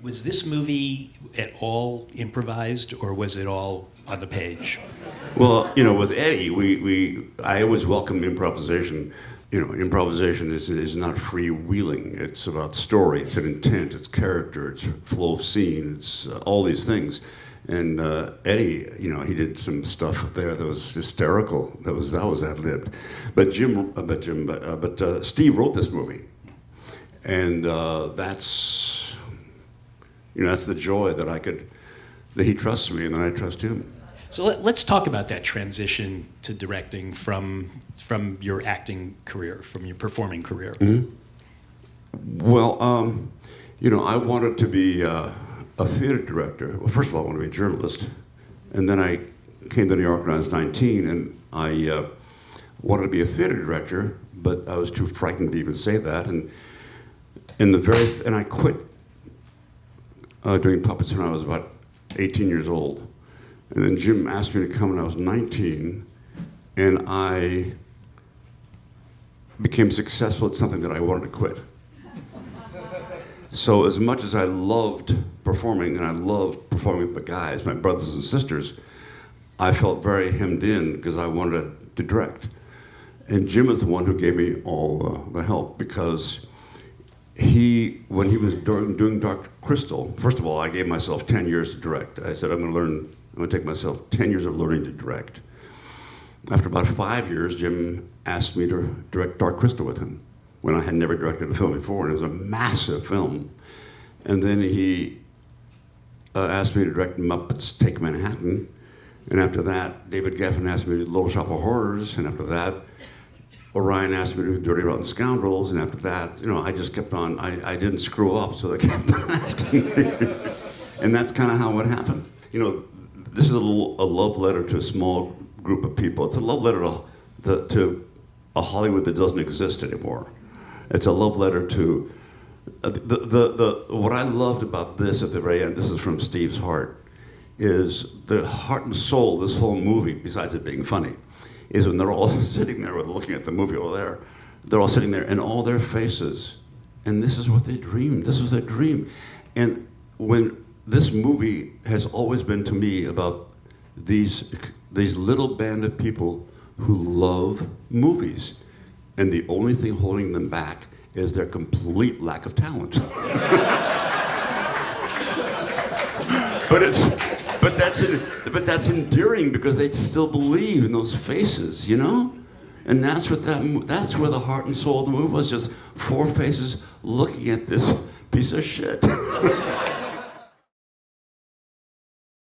Was this movie at all improvised, or was it all on the page? Well, with Eddie, I always welcome improvisation. Improvisation is not freewheeling. It's about story, it's an intent, it's character, it's flow of scene, it's all these things. And Eddie, he did some stuff there that was hysterical. That was ad-libbed. But Steve wrote this movie, and that's the joy that he trusts me, and then I trust him. So let's talk about that transition to directing from your acting career, from your performing career. Mm-hmm. Well, I wanted to be a theater director. Well, first of all, I wanted to be a journalist. And then I came to New York when I was 19, and I wanted to be a theater director, but I was too frightened to even say that. And I quit doing puppets when I was about 18 years old. And then Jim asked me to come when I was 19, and I became successful at something that I wanted to quit. So as much as I loved performing, and I loved performing with the guys, my brothers and sisters, I felt very hemmed in because I wanted to direct. And Jim is the one who gave me all the help, because when he was doing Dark Crystal, first of all, I gave myself 10 years to direct. I said, I'm going to take myself 10 years of learning to direct. After about 5 years, Jim asked me to direct Dark Crystal with him, when I had never directed a film before, and it was a massive film. And then he asked me to direct Muppets Take Manhattan, and after that, David Geffen asked me to do Little Shop of Horrors, and after that, Orion asked me to do Dirty Rotten Scoundrels, and after that, I just kept on. I didn't screw up, so they kept on asking me. And that's kind of how it happened. This is a love letter to a small group of people. It's a love letter to a Hollywood that doesn't exist anymore. It's a love letter to what I loved about this at the very end. This is from Steve's heart. Is the heart and soul of this whole movie, besides it being funny, is when they're all sitting there looking at the movie over there. They're all sitting there, and all their faces, and this is what they dreamed. This was their dream. And when this movie has always been to me about these little band of people who love movies, and the only thing holding them back is their complete lack of talent. But that's endearing, because they still believe in those faces, And that's where the heart and soul of the movie was, just four faces looking at this piece of shit.